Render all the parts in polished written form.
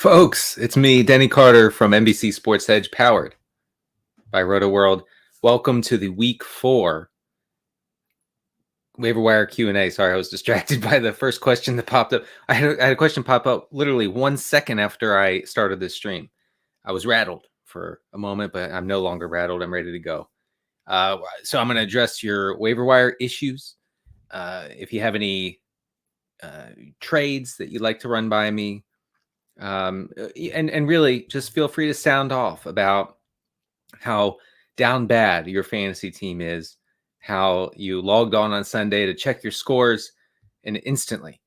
Folks, it's me, Denny Carter from NBC Sports Edge, powered by Rotoworld. Welcome to the Week 4 Waiver Wire Q&A. Sorry, I was distracted by the first question that popped up. I had a question pop up literally 1 second after I started this stream. I was rattled for a moment, but I'm no longer rattled. I'm ready to go. So I'm going to address your waiver wire issues. If you have any trades that you'd like to run by me, and really just feel free to sound off about how down bad your fantasy team is, how you logged on Sunday to check your scores and instantly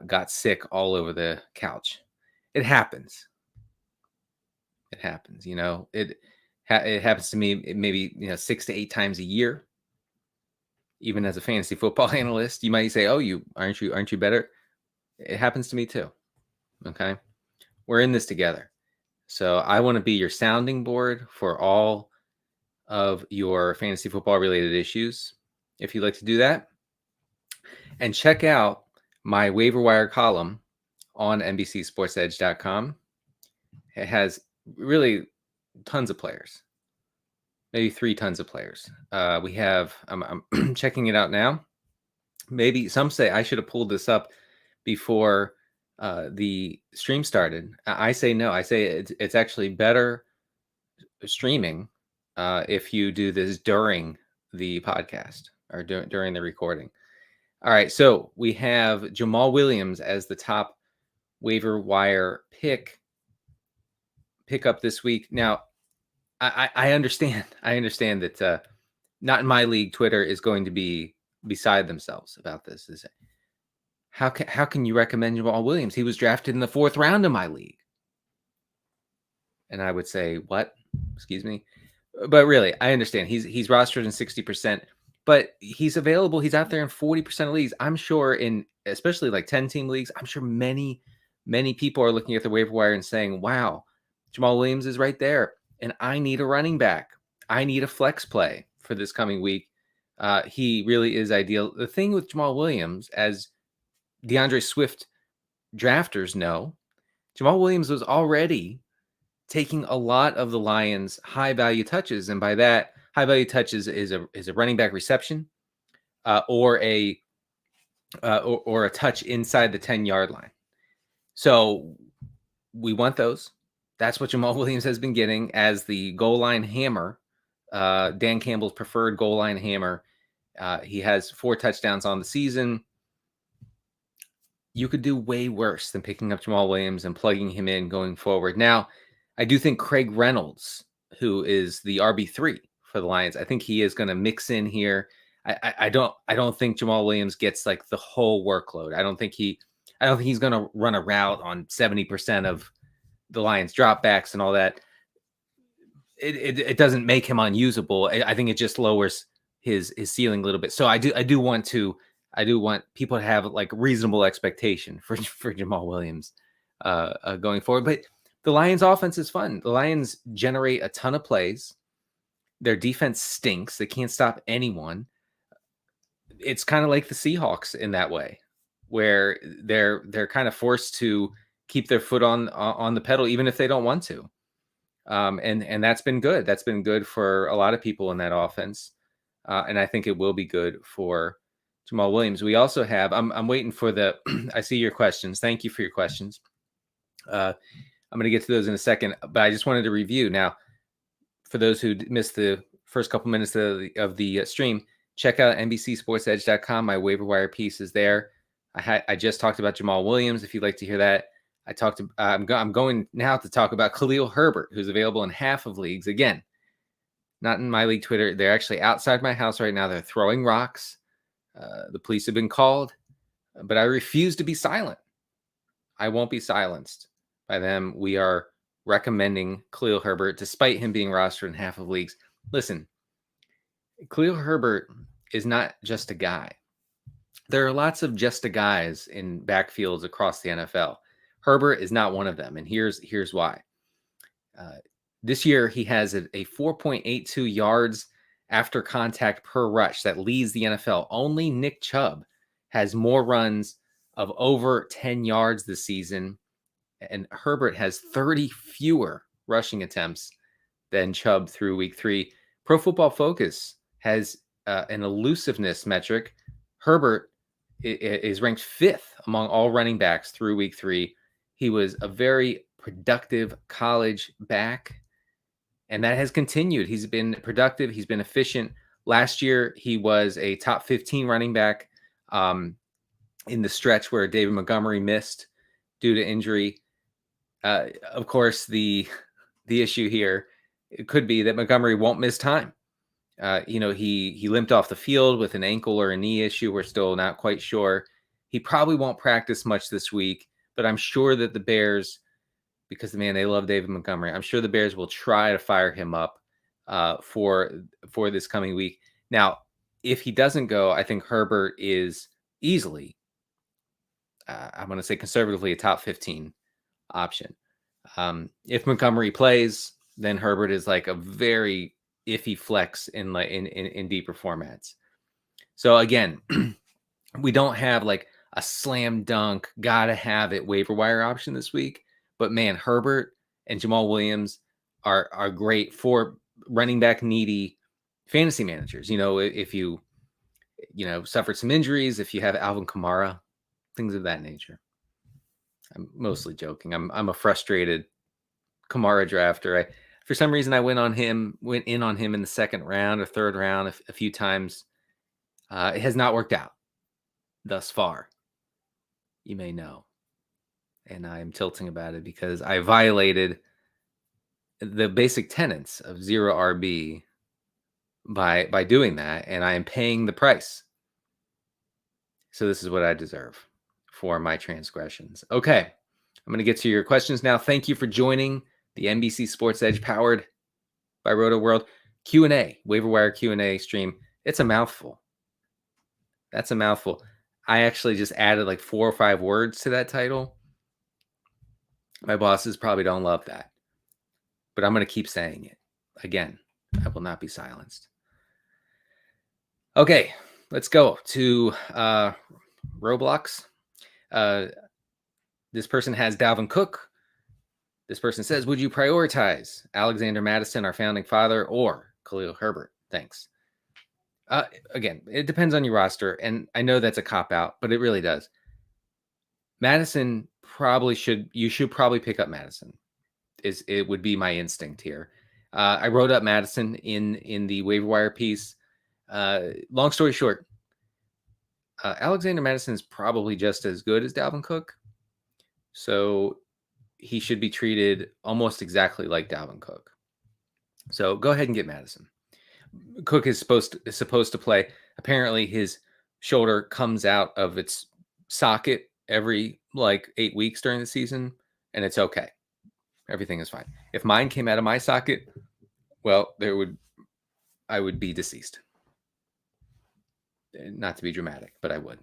got sick all over the couch. It happens. It happens. It happens to me maybe 6 to 8 times a year. Even as a fantasy football analyst, you might say, "Oh, aren't you better?" It happens to me too. Okay. We're in this together. So I want to be your sounding board for all of your fantasy football related issues. If you'd like to do that, and check out my waiver wire column on NBCSportsEdge.com. It has really tons of players, maybe 3 tons of players. We have, I'm checking it out now. Maybe some say I should have pulled this up before the stream started. I say no. I say it's actually better streaming if you do this during the podcast or during the recording. All right, so we have Jamaal Williams as the top waiver wire pick up this week. Now, I understand. I understand that not in my league, Twitter is going to be beside themselves about this. How can you recommend Jamaal Williams? He was drafted in the 4th round of my league. And I would say, what? Excuse me. But really, I understand. He's rostered in 60%, but he's available. He's out there in 40% of leagues. I'm sure especially like 10-team leagues, I'm sure many people are looking at the waiver wire and saying, wow, Jamaal Williams is right there. And I need a running back. I need a flex play for this coming week. He really is ideal. The thing with Jamaal Williams, as DeAndre Swift drafters know, Jamaal Williams was already taking a lot of the Lions' high value touches, and by that, high value touches is a running back reception, or a touch inside the 10-yard line. So we want those. That's what Jamaal Williams has been getting as the goal line hammer, Dan Campbell's preferred goal line hammer. He has 4 touchdowns on the season. You could do way worse than picking up Jamaal Williams and plugging him in going forward. Now, I do think Craig Reynolds, who is the RB3 for the Lions, I think he is going to mix in here. I don't think Jamaal Williams gets like the whole workload. I don't think he's going to run a route on 70% of the Lions dropbacks and all that. It doesn't make him unusable. I think it just lowers his ceiling a little bit. So I do want people to have like reasonable expectation for Jamaal Williams going forward. But the Lions offense is fun. The Lions generate a ton of plays. Their defense stinks. They can't stop anyone. It's kind of like the Seahawks in that way, where they're kind of forced to keep their foot on the pedal, even if they don't want to. And that's been good. That's been good for a lot of people in that offense. And I think it will be good for Jamaal Williams. We also have, I'm waiting for I see your questions. Thank you for your questions. I'm going to get to those in a second, but I just wanted to review. Now, for those who missed the first couple minutes of the stream, check out NBCSportsEdge.com. My waiver wire piece is there. I just talked about Jamaal Williams. If you'd like to hear that, I'm going now to talk about Khalil Herbert, who's available in half of leagues. Again, not in my league Twitter. They're actually outside my house right now. They're throwing rocks. The police have been called, but I refuse to be silent. I won't be silenced by them. We are recommending Khalil Herbert, despite him being rostered in half of leagues. Listen, Khalil Herbert is not just a guy. There are lots of just a guys in backfields across the NFL. Herbert is not one of them, and here's why. This year, he has a 4.82 yards after contact per rush that leads the NFL. Only Nick Chubb has more runs of over 10 yards this season and Herbert has 30 fewer rushing attempts than Chubb through week 3. Pro Football Focus has an elusiveness metric. Herbert is ranked 5th among all running backs through week 3. He was a very productive college back, and that has continued. He's been productive. He's been efficient. Last year, he was a top 15 running back in the stretch where David Montgomery missed due to injury. Of course, the issue here, it could be that Montgomery won't miss time. He limped off the field with an ankle or a knee issue. We're still not quite sure. He probably won't practice much this week, but I'm sure that the Bears, because they love David Montgomery, I'm sure the Bears will try to fire him up for this coming week. Now, if he doesn't go, I think Herbert is easily, I'm going to say conservatively, a top 15 option. If Montgomery plays, then Herbert is like a very iffy flex in deeper formats. So again, we don't have like a slam dunk, gotta have it waiver wire option this week. But man, Herbert and Jamaal Williams are great for running back needy fantasy managers. If you suffered some injuries, if you have Alvin Kamara, things of that nature. I'm mostly joking. I'm a frustrated Kamara drafter. For some reason, I went in on him in the second round or third round a few times. It has not worked out thus far. You may know. And I'm tilting about it because I violated the basic tenets of zero RB by doing that, and I am paying the price. So this is what I deserve for my transgressions. Okay, I'm going to get to your questions now. Thank you for joining the NBC Sports Edge powered by Rotoworld Q&A, waiver wire Q&A stream. It's a mouthful. That's a mouthful. I actually just added like 4 or 5 words to that title. My bosses probably don't love that, but I'm going to keep saying it. Again, I will not be silenced. Okay, let's go to Roblox. This person has Dalvin Cook. This person says, would you prioritize Alexander Mattison, our founding father, or Khalil Herbert? Thanks. Again, it depends on your roster, and I know that's a cop-out, but it really does. Madison you should probably pick up Madison. It would be my instinct here. I wrote up Madison in the waiver wire piece. Long story short, Alexander Mattison is probably just as good as Dalvin Cook. So he should be treated almost exactly like Dalvin Cook. So go ahead and get Madison. Cook is supposed to play. Apparently his shoulder comes out of its socket every 8 weeks during the season, and it's okay. Everything is fine. If mine came out of my socket, well, I would be deceased. Not to be dramatic, but I would.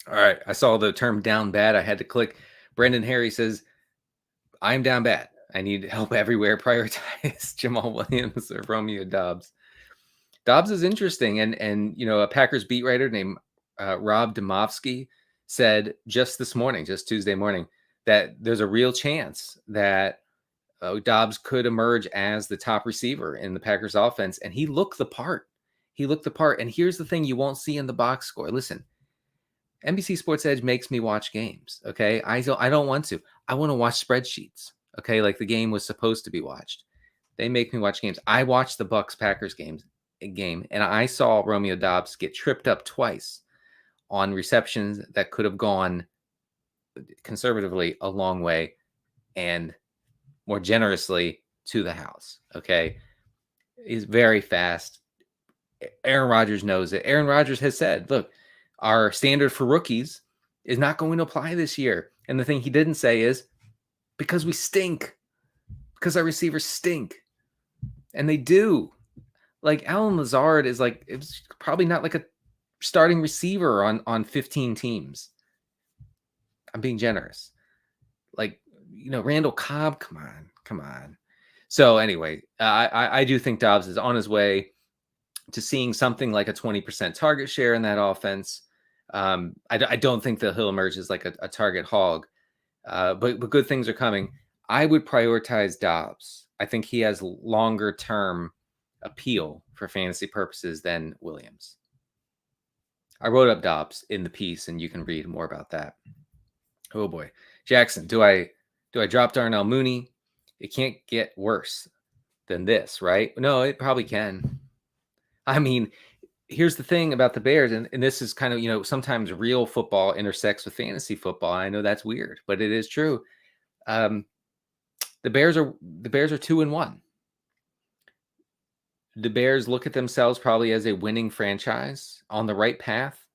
All right. I saw the term down bad. I had to click. Brendan Harry says, I'm down bad. I need help everywhere. Prioritize Jamaal Williams or Romeo Doubs. Doubs is interesting. And a Packers beat writer named Rob Demovsky said just Tuesday morning, that there's a real chance that Doubs could emerge as the top receiver in the Packers offense. And he looked the part. And here's the thing you won't see in the box score. Listen, NBC Sports Edge makes me watch games. Okay. I don't want to. I want to watch spreadsheets. Okay. Like the game was supposed to be watched. They make me watch games. I watched the Bucs Packers game, and I saw Romeo Doubs get tripped up twice on receptions that could have gone conservatively a long way and more generously to the house. Okay. He's very fast. Aaron Rodgers knows it. Aaron Rodgers has said, look, our standard for rookies is not going to apply this year. And the thing he didn't say is because we stink, because our receivers stink. And they do. Like Allen Lazard is it's probably not like a starting receiver on 15 teams. I'm being generous. Randall Cobb, come on. So anyway, I do think Doubs is on his way to seeing something like a 20% target share in that offense. I don't think that he'll emerge as like a target hog. But good things are coming. I would prioritize Doubs. I think he has longer term appeal for fantasy purposes than Williams. I wrote up Doubs in the piece, and you can read more about that. Oh boy, Jackson, do I drop Darnell Mooney? It can't get worse than this, right? No, it probably can. I mean, here's the thing about the Bears, and this is kind of, sometimes real football intersects with fantasy football. I know that's weird, but it is true. The Bears are 2-1. The Bears look at themselves probably as a winning franchise on the right path.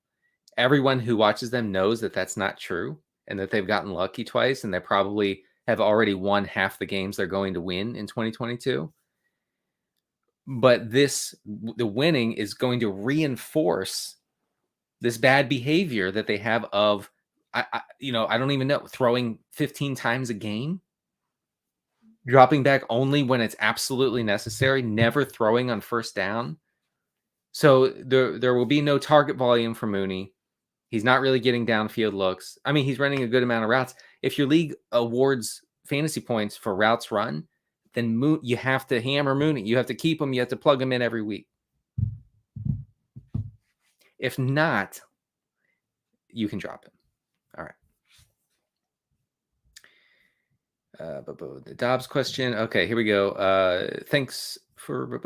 Everyone who watches them knows that that's not true and that they've gotten lucky twice, and they probably have already won half the games they're going to win in 2022. But the winning is going to reinforce this bad behavior that they have of, I don't even know, throwing 15 times a game, dropping back only when it's absolutely necessary, never throwing on first down. So there will be no target volume for Mooney. He's not really getting downfield looks. I mean, he's running a good amount of routes. If your league awards fantasy points for routes run, then you have to hammer Mooney. You have to keep him. You have to plug him in every week. If not, you can drop him. All right. The Doubs question. Okay, here we go. Thanks for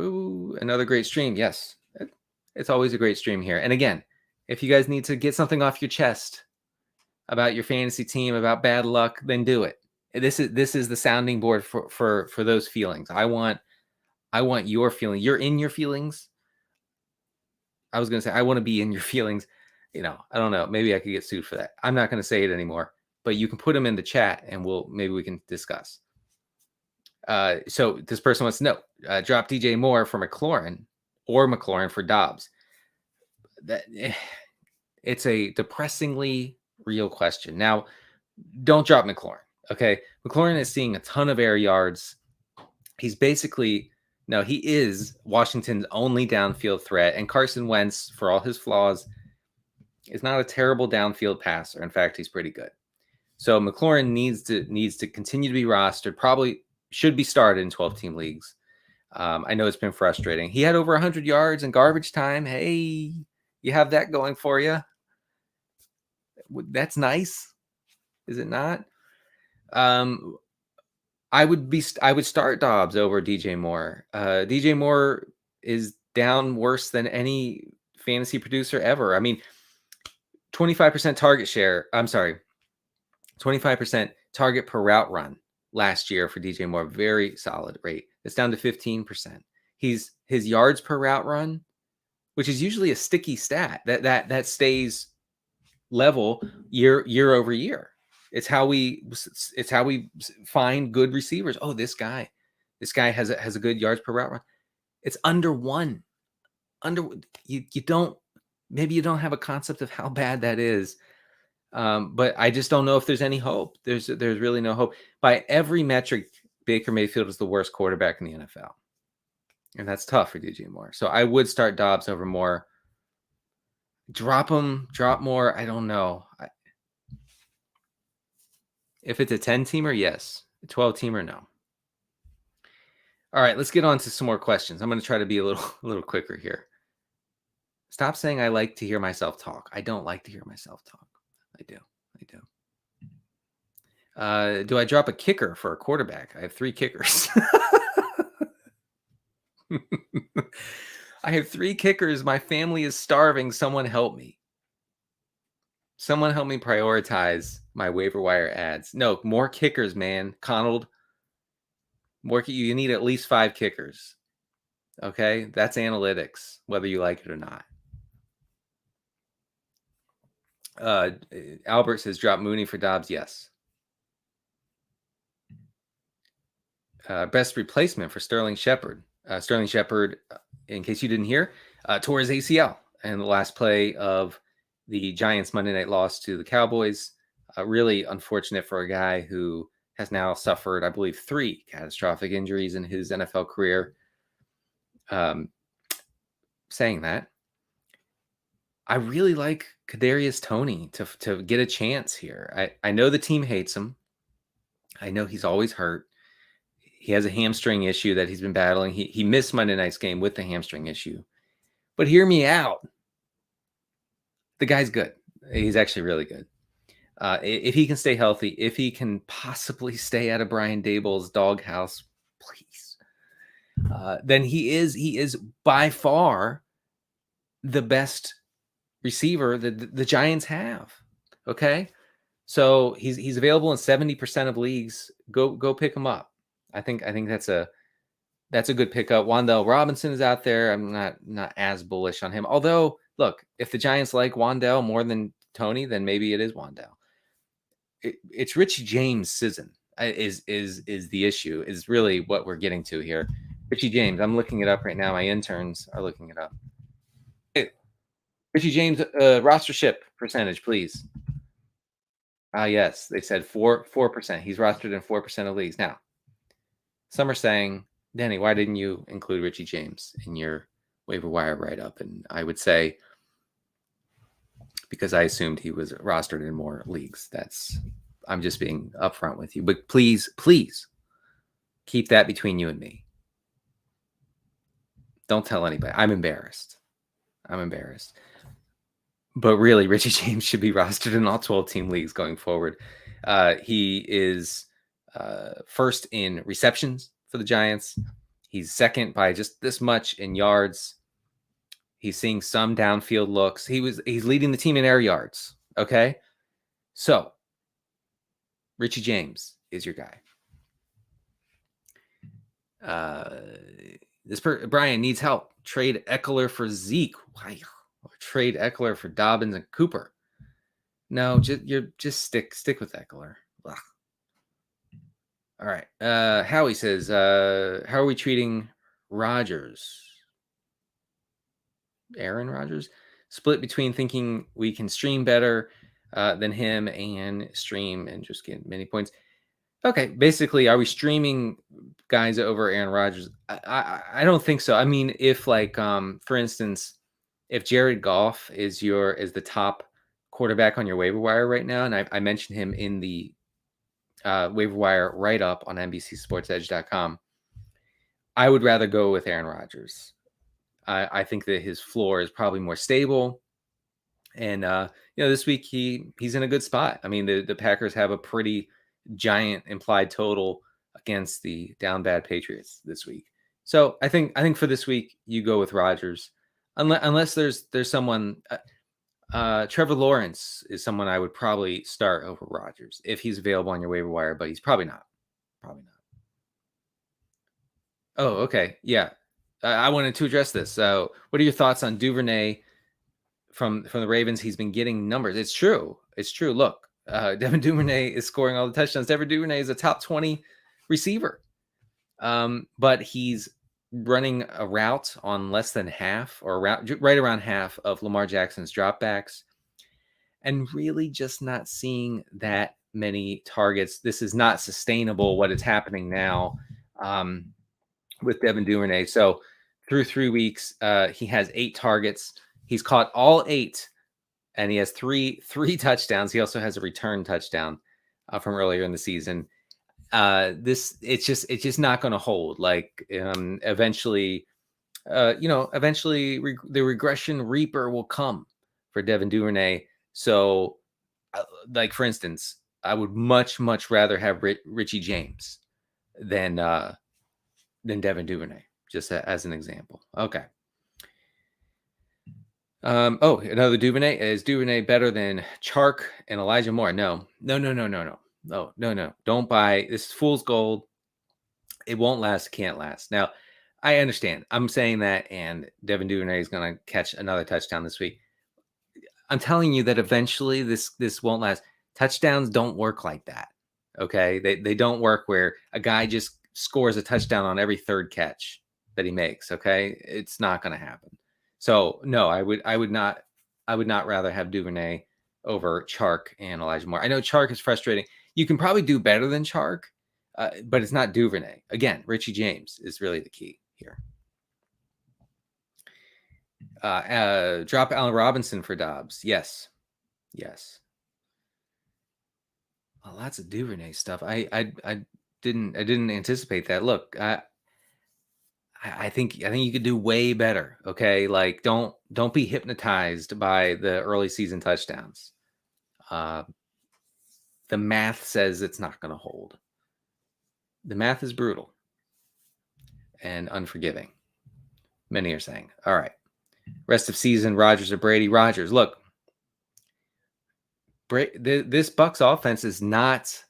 another great stream. Yes, it's always a great stream here. And again, if you guys need to get something off your chest about your fantasy team, about bad luck, then do it. This is the sounding board for those feelings. I want your feeling. You're in your feelings. I was going to say, I want to be in your feelings. I don't know. Maybe I could get sued for that. I'm not going to say it anymore, but you can put them in the chat and maybe we can discuss. So this person wants to know, drop DJ Moore for McLaurin or McLaurin for Doubs. It's a depressingly real question. Now, don't drop McLaurin. Okay. McLaurin is seeing a ton of air yards. He's basically, he is Washington's only downfield threat. And Carson Wentz, for all his flaws, is not a terrible downfield passer. In fact, he's pretty good. So McLaurin needs to continue to be rostered. Probably should be started in 12-team leagues. I know it's been frustrating. He had over 100 yards in garbage time. Hey, you have that going for you. That's nice. Is it not? I would start Doubs over DJ Moore. DJ Moore is down worse than any fantasy producer ever. I mean, 25% target share. I'm sorry, 25% target per route run last year for DJ Moore. Very solid rate. It's down to 15%. His yards per route run, which is usually a sticky stat that stays level year over year. It's how we find good receivers. Oh, this guy has a good yards per route run. It's under 1. You don't have a concept of how bad that is. But I just don't know if there's any hope. There's really no hope. By every metric, Baker Mayfield is the worst quarterback in the NFL. And that's tough for DJ Moore. So I would start Doubs over Moore. Drop Moore. I don't know. If it's a 10-teamer, yes. A 12-teamer, no. All right, let's get on to some more questions. I'm going to try to be a little quicker here. Stop saying I like to hear myself talk. I don't like to hear myself talk. I do. Do I drop a kicker for a quarterback? I have 3 kickers. I have 3 kickers. My family is starving. Someone help me. Someone help me prioritize my waiver wire ads. No, more kickers, man. Conald, you need at least 5 kickers. Okay? That's analytics, whether you like it or not. Albert says drop Mooney for Doubs. Yes. Best replacement for Sterling Shepard. Sterling Shepard, in case you didn't hear, tore his ACL in the last play of the Giants' Monday night loss to the Cowboys. Really unfortunate for a guy who has now suffered, I believe, 3 catastrophic injuries in his NFL career. Saying that, I really like Kadarius Toney to get a chance here. I know the team hates him. I know he's always hurt. He has a hamstring issue that he's been battling. He missed Monday night's game with the hamstring issue. But hear me out. The guy's good. He's actually really good. If he can stay healthy, if he can possibly stay out of Brian Daboll's doghouse, please, then he is by far the best receiver that the Giants have. Okay, so he's available in 70% of leagues. Go pick him up. I think that's a good pickup. Wan'Dale Robinson is out there. I'm not as bullish on him. Although, look, if the Giants like Wan'Dale more than Tony, then maybe it is Wan'Dale. It's Richie James' season is the issue. Is really what we're getting to here. Richie James. I'm looking it up right now. My interns are looking it up. Hey, Richie James rostership percentage, please. Yes, they said 4%. He's rostered in 4% of leagues. Now, some are saying, Denny, why didn't you include Richie James in your waiver wire write-up? And I would say because I assumed he was rostered in more leagues. I'm just being upfront with you. But please keep that between you and me. Don't tell anybody. I'm embarrassed. But really, Richie James should be rostered in all 12-team leagues going forward. He is first in receptions for the Giants. He's second by just this much in yards. He's seeing some downfield looks. He's leading the team in air yards. Okay, so Richie James is your guy. Brian needs help. Trade Eckler for Zeke. Why? Or trade Eckler for Dobbins and Cooper. No, just stick with Eckler. Ugh. All right. Howie says, how are we treating Rodgers? Aaron Rodgers? Split between thinking we can stream better than him and stream and just get many points. Okay, basically, are we streaming guys over Aaron Rodgers? I don't think so. I mean, if for instance, if Jared Goff is the top quarterback on your waiver wire right now, and I mentioned him in the waiver wire write-up on NBCSportsEdge.com, I would rather go with Aaron Rodgers. I think that his floor is probably more stable. And, this week he's in a good spot. I mean, the Packers have a pretty giant implied total against the down bad Patriots this week. So I think for this week, you go with Rodgers. Unless there's someone, Trevor Lawrence is someone I would probably start over Rodgers if he's available on your waiver wire, but he's probably not. Oh, okay. Yeah. I wanted to address this. So what are your thoughts on Duvernay from the Ravens? He's been getting numbers. It's true. Look, Devin Duvernay is scoring all the touchdowns. Devin Duvernay is a top 20 receiver. But he's running a route on less than half or right around half of Lamar Jackson's dropbacks and really just not seeing that many targets. This is not sustainable, what is happening now with Devin Duvernay. So through 3 weeks, he has 8 targets. He's caught all 8, and he has three touchdowns. He also has a return touchdown from earlier in the season. It's just not going to hold. Eventually, the regression reaper will come for Devin Duvernay. So, for instance, I would much rather have Richie James than Devin Duvernay, just as an example. Okay. Another Duvernay. Is Duvernay better than Chark and Elijah Moore? No. Don't buy this. Is fool's gold. It won't last. Can't last. Now, I understand. I'm saying that, and Devin Duvernay is going to catch another touchdown this week. I'm telling you that eventually this won't last. Touchdowns don't work like that. Okay, they don't work where a guy just scores a touchdown on every third catch that he makes. Okay, it's not going to happen. So no, I would not rather have Duvernay over Chark and Elijah Moore. I know Chark is frustrating. You can probably do better than Chark, but it's not Duvernay. Again, Richie James is really the key here. Drop Allen Robinson for Doubs. Yes. lots of Duvernay stuff. I didn't anticipate that. Look, I think you could do way better. Okay, like don't be hypnotized by the early season touchdowns. The math says it's not going to hold. The math is brutal and unforgiving. Many are saying. All right, rest of season, Rodgers or Brady? Rodgers. Look, this Bucs offense is not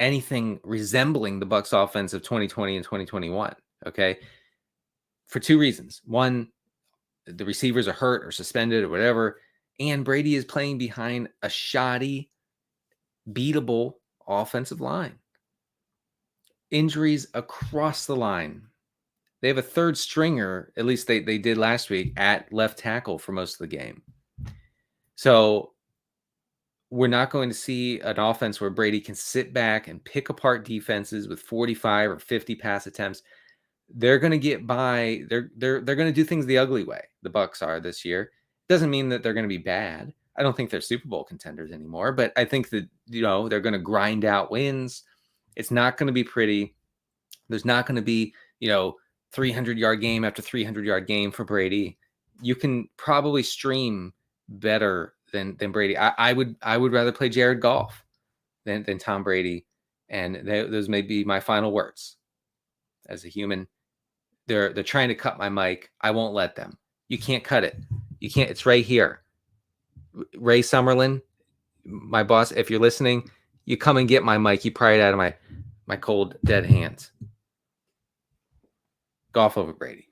anything resembling the Bucs offense of 2020 and 2021. Okay, for two reasons. One, the receivers are hurt or suspended or whatever, and Brady is playing behind a shoddy, beatable offensive line. Injuries across the line. They have a third stringer, at least they did last week, at left tackle for most of the game. So we're not going to see an offense where Brady can sit back and pick apart defenses with 45 or 50 pass attempts. They're going to get by. They're going to do things the ugly way. The Bucs are this year. Doesn't mean that they're going to be bad. I don't think they're Super Bowl contenders anymore, but I think that, they're going to grind out wins. It's not going to be pretty. There's not going to be, 300-yard game after 300-yard game for Brady. You can probably stream better than Brady. I would rather play Jared Goff than Tom Brady, and those may be my final words as a human. They're trying to cut my mic. I won't let them. You can't cut it. You can't. It's right here. Ray Summerlin, my boss, if you're listening, you come and get my mic. You pry it out of my cold, dead hands. Goff over Brady.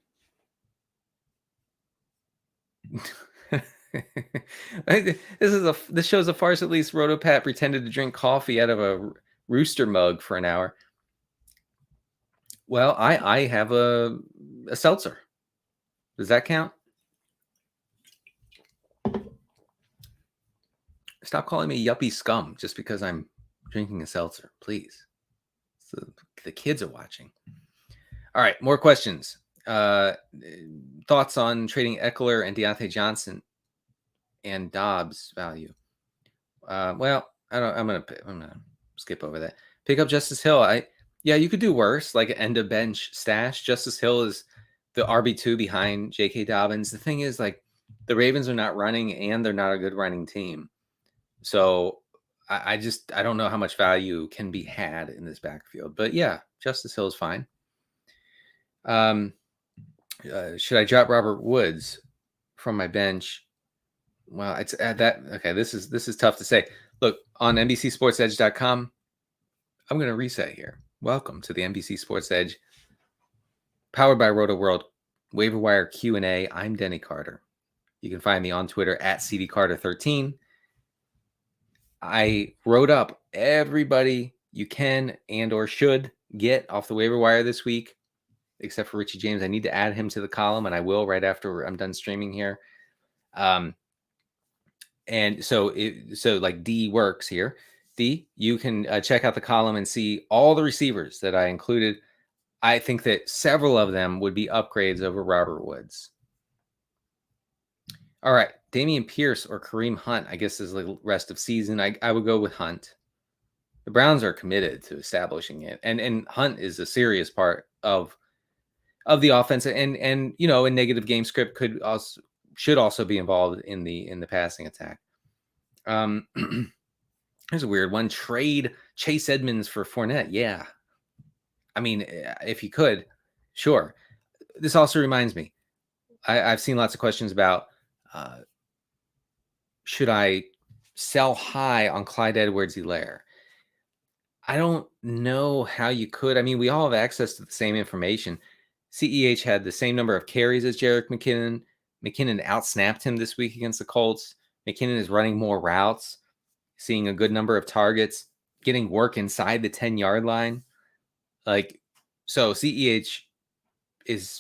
This show's a farce. At least Rotopat pretended to drink coffee out of a rooster mug for an hour. Well, I have a seltzer. Does that count? Stop calling me yuppie scum just because I'm drinking a seltzer, please. So the kids are watching. All right, more questions. Thoughts on trading Eckler and Deontay Johnson and Doubs value? Well, I'm gonna skip over that. Pick up Justice Hill. You could do worse, like an end of bench stash. Justice Hill is the RB2 behind J.K. Dobbins. The thing is, like, the Ravens are not running, and they're not a good running team. So I don't know how much value can be had in this backfield. But yeah, Justice Hill is fine. Should I drop Robert Woods from my bench? Well, it's at that. Okay, this is tough to say. Look, on NBCSportsEdge.com, I'm going to reset here. Welcome to the NBC Sports Edge, powered by Rotoworld, Waiver Wire Q&A. I'm Denny Carter. You can find me on Twitter at CDCarter13. I wrote up everybody you can and or should get off the waiver wire this week, except for Richie James. I need to add him to the column, and I will right after I'm done streaming here. And so like D works here. D, you can check out the column and see all the receivers that I included. I think that several of them would be upgrades over Robert Woods. All right, Dameon Pierce or Kareem Hunt, I guess, is the rest of season. I would go with Hunt. The Browns are committed to establishing it, and Hunt is a serious part of the offense, and a negative game script should also be involved in the passing attack. Here's a weird one: trade Chase Edmonds for Fournette. Yeah, I mean, if you could, sure. This also reminds me, I've seen lots of questions about should I sell high on Clyde Edwards-Helaire? I don't know how you could. I mean, we all have access to the same information. CEH had the same number of carries as Jerick McKinnon. McKinnon outsnapped him this week against the Colts. McKinnon is running more routes, seeing a good number of targets, getting work inside the 10-yard line. So CEH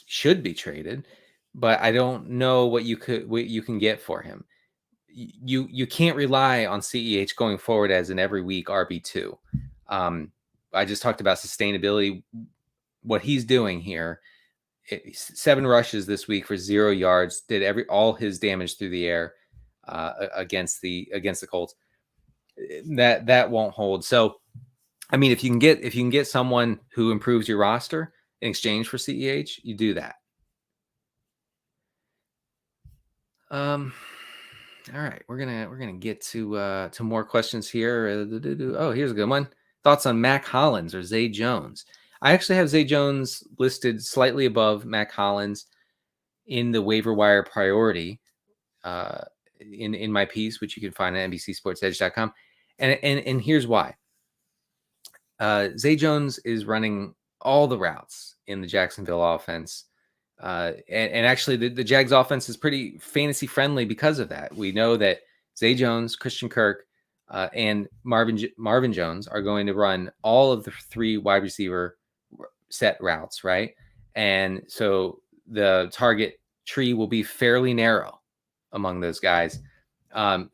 should be traded, but I don't know what you can get for him. You can't rely on CEH going forward as an every week RB2. I just talked about sustainability. What he's doing here, 7 rushes this week for 0 yards, did all his damage through the air against the Colts. That won't hold. So I mean, if you can get someone who improves your roster in exchange for CEH, you do that. All right, we're gonna get to more questions here. Oh, here's a good one. Thoughts on Mac Hollins or Zay Jones? I actually have Zay Jones listed slightly above Mac Hollins in the waiver wire priority in my piece, which you can find at NBCSportsEdge.com. And here's why. Zay Jones is running all the routes in the Jacksonville offense. And actually, the Jags offense is pretty fantasy friendly because of that. We know that Zay Jones, Christian Kirk, and Marvin Jones are going to run all of the 3 wide receiver set routes, right? And so the target tree will be fairly narrow among those guys.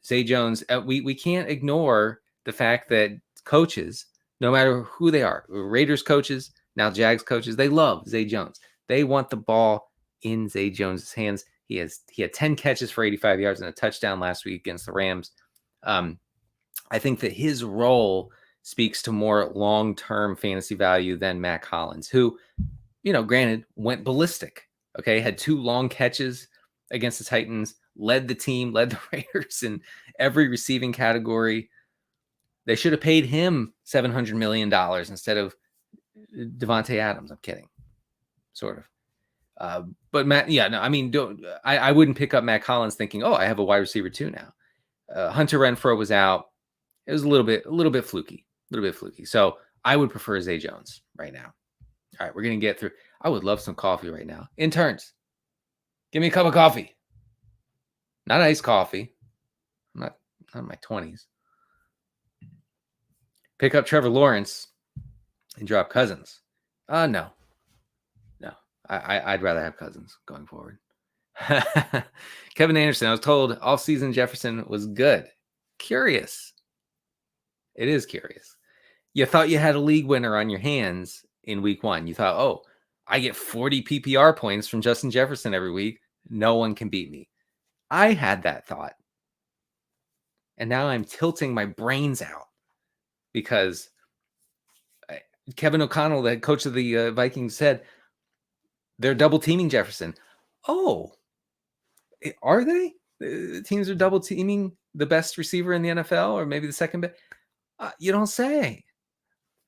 Zay Jones, we can't ignore the fact that coaches, no matter who they are, Raiders coaches, now Jags coaches, they love Zay Jones. They want the ball in Zay Jones' hands. He had 10 catches for 85 yards and a touchdown last week against the Rams. I think that his role speaks to more long-term fantasy value than Mac Hollins, who, granted, went ballistic. Okay, had 2 long catches against the Titans, led the team, led the Raiders in every receiving category. They should have paid him $700 million instead of Devontae Adams. I'm kidding. Sort of. But Matt, I mean, I wouldn't pick up Mac Hollins thinking, oh, I have a wide receiver too now. Hunter Renfrow was out. It was a little bit fluky. So I would prefer Zay Jones right now. All right, we're going to get through. I would love some coffee right now. Interns, give me a cup of coffee. Not iced coffee. I'm not in my 20s. Pick up Trevor Lawrence and drop Cousins. No. I'd rather have Cousins going forward. Kevin Anderson, I was told off-season Jefferson was good. Curious. It is curious. You thought you had a league winner on your hands in week 1. You thought, oh, I get 40 PPR points from Justin Jefferson every week. No one can beat me. I had that thought. And now I'm tilting my brains out because Kevin O'Connell, the coach of the Vikings, said they're double teaming Jefferson. Oh, are they? The teams are double teaming the best receiver in the NFL, or maybe the second best? You don't say.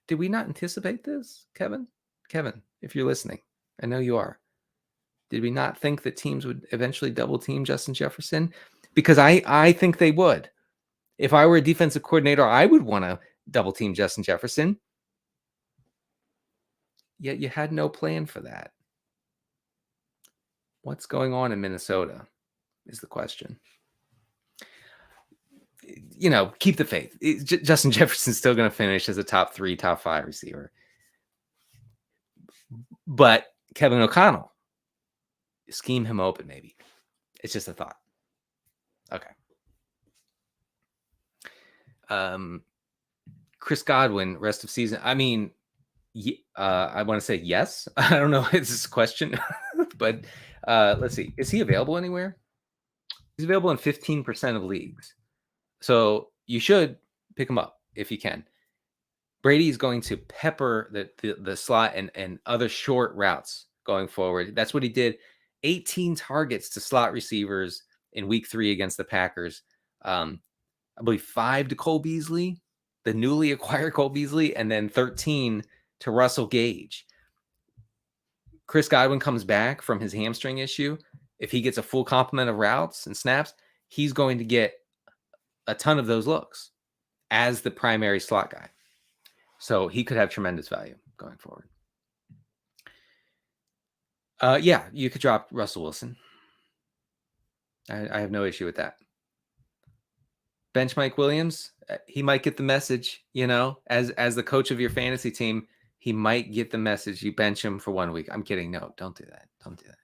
Did we not anticipate this, Kevin? Kevin, if you're listening, I know you are. Did we not think that teams would eventually double team Justin Jefferson? Because I think they would. If I were a defensive coordinator, I would want to double team Justin Jefferson. Yet you had no plan for that. What's going on in Minnesota is the question. Keep the faith. Justin Jefferson's still going to finish as a top 3, top 5 receiver. But Kevin O'Connell, scheme him open maybe. It's just a thought. Okay. Chris Godwin, rest of season. I mean, I want to say yes. I don't know if it's a question, but let's see. Is he available anywhere? He's available in 15% of leagues. So you should pick him up if you can. Brady is going to pepper the slot and other short routes going forward. That's what he did. 18 targets to slot receivers in week 3 against the Packers. I believe 5 to Cole Beasley, the newly acquired Cole Beasley, and then 13 to Russell Gage. Chris Godwin comes back from his hamstring issue. If he gets a full complement of routes and snaps, he's going to get a ton of those looks as the primary slot guy. So he could have tremendous value going forward. You could drop Russell Wilson. I have no issue with that. Bench Mike Williams, he might get the message, as the coach of your fantasy team, he might get the message. You bench him for 1 week. I'm kidding. No, don't do that. Don't do that.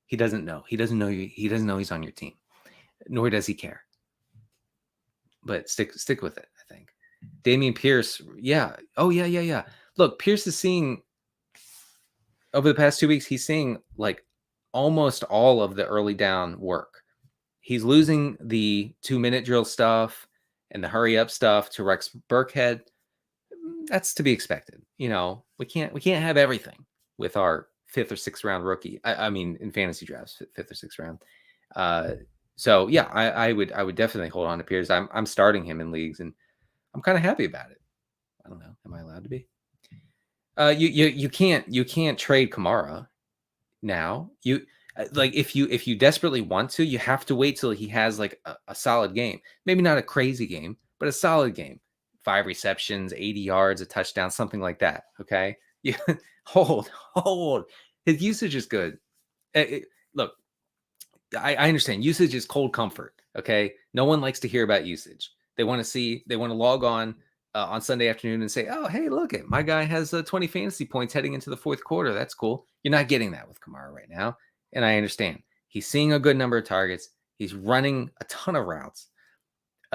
He doesn't know. He doesn't know you. He doesn't know he's on your team, nor does he care. But stick with it, I think. Damian Pierce, yeah. Oh, yeah. Look, Pierce is seeing, over the past 2 weeks, he's seeing like almost all of the early down work. He's losing the 2-minute drill stuff and the hurry up stuff to Rex Burkhead. that's to be expected. We can't have everything with our 5th or 6th round rookie. I mean, in fantasy drafts, 5th or 6th round. So yeah, I would definitely hold on to Pierce. I'm starting him in leagues, and I'm kind of happy about it. I don't know. Am I allowed to be? You can't trade Kamara now. Like if you desperately want to, you have to wait till he has like a solid game. Maybe not a crazy game, but a solid game. 5 receptions, 80 yards, a touchdown, something like that. Okay, you hold. His usage is good. Look, I understand usage is cold comfort. Okay, no one likes to hear about usage. They want to log on Sunday afternoon and say, oh, hey, look it, my guy has 20 fantasy points heading into the 4th quarter. That's cool. You're not getting that with Kamara right now. And I understand. He's seeing a good number of targets. He's running a ton of routes.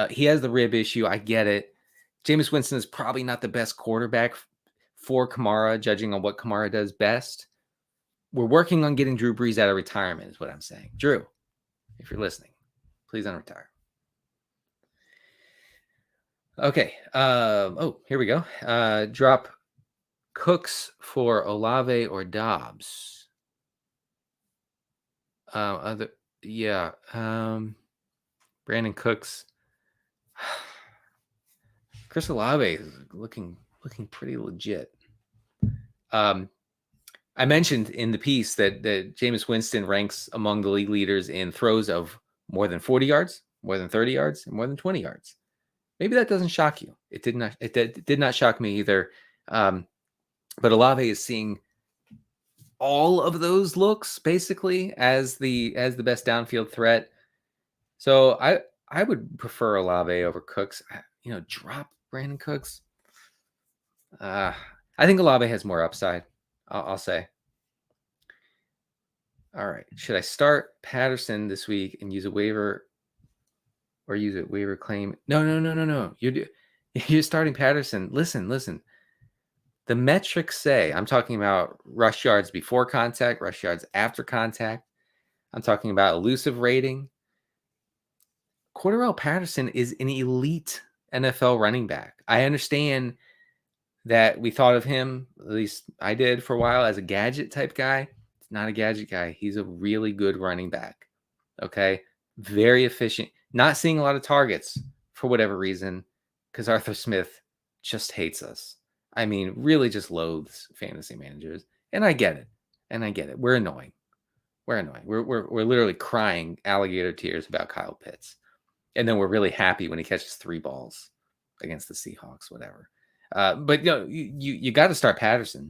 He has the rib issue. I get it. Jameis Winston is probably not the best quarterback for Kamara, judging on what Kamara does best. We're working on getting Drew Brees out of retirement is what I'm saying. Drew, if you're listening, please unretire. Okay. Here we go. Drop Cooks for Olave or Doubs. Brandon Cooks. Chris Olave is looking pretty legit. I mentioned in the piece that Jameis Winston ranks among the league leaders in throws of more than 40 yards, more than 30 yards, and more than 20 yards. Maybe that doesn't shock you. It did not shock me either. But Olave is seeing all of those looks basically as the best downfield threat. So I would prefer Olave over Cooks. Drop Brandon Cooks. I think Olave has more upside. I'll say. All right. Should I start Patterson this week and use a waiver or use a waiver claim? No. You're starting Patterson. Listen. The metrics say, I'm talking about rush yards before contact, rush yards after contact. I'm talking about elusive rating. Cordarrelle Patterson is an elite NFL running back. I understand that we thought of him, at least I did for a while, as a gadget type guy. He's not a gadget guy. He's a really good running back. Okay. Very efficient. Not seeing a lot of targets for whatever reason, because Arthur Smith just hates us. I mean, really just loathes fantasy managers. And I get it. We're annoying. We're literally crying alligator tears about Kyle Pitts. And then we're really happy when he catches 3 balls against the Seahawks, whatever. But you got to start Patterson.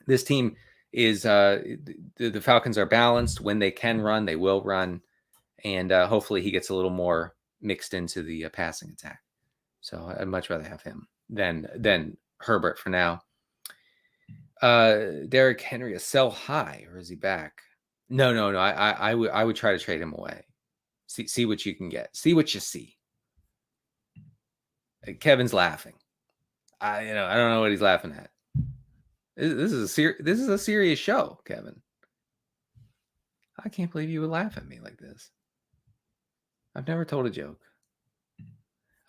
This team is the Falcons are balanced. When they can run, they will run, and hopefully he gets a little more mixed into the passing attack. So I'd much rather have him than Herbert for now. Derrick Henry, a sell high, or is he back? No. I would try to trade him away. See what you can get. See what you see. Kevin's laughing. I don't know what he's laughing at. This is a serious show, Kevin. I can't believe you would laugh at me like this. I've never told a joke.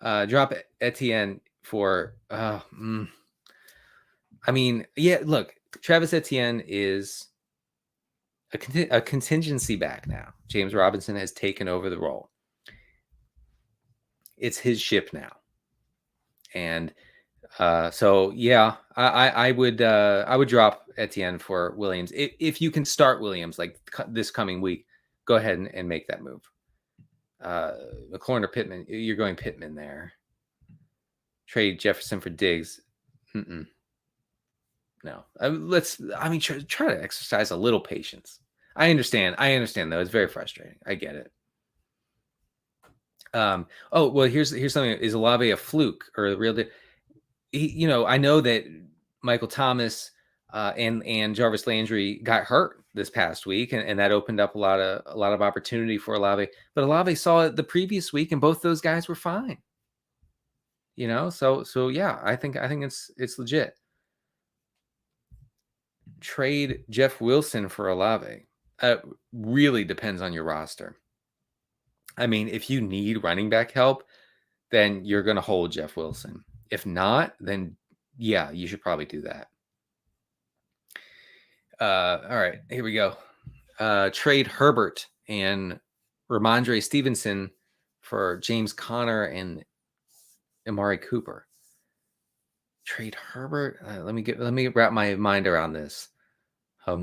Drop Etienne for. I mean, yeah. Look, Travis Etienne is a contingency back now. James Robinson has taken over the role. It's his ship now, and so yeah, I would drop Etienne for Williams if you can start Williams like this coming week. Go ahead and make that move. McLaurin or Pittman, you're going Pittman there. Trade Jefferson for Diggs. No. Try to exercise a little patience. I understand though. It's very frustrating. I get it. Here's something. Is Olave a fluke or a real deal? I know that Michael Thomas and Jarvis Landry got hurt this past week, and that opened up a lot of opportunity for Olave. But Olave saw it the previous week, and both those guys were fine. So yeah, I think it's legit. Trade Jeff Wilson for Olave. Really depends on your roster. I mean, if you need running back help, then you're going to hold Jeff Wilson. If not, then Yeah, you should probably do that. All right, here we go. Trade Herbert and Ramondre Stevenson for James Conner and Amari Cooper. Trade Herbert. Let me wrap my mind around this. No.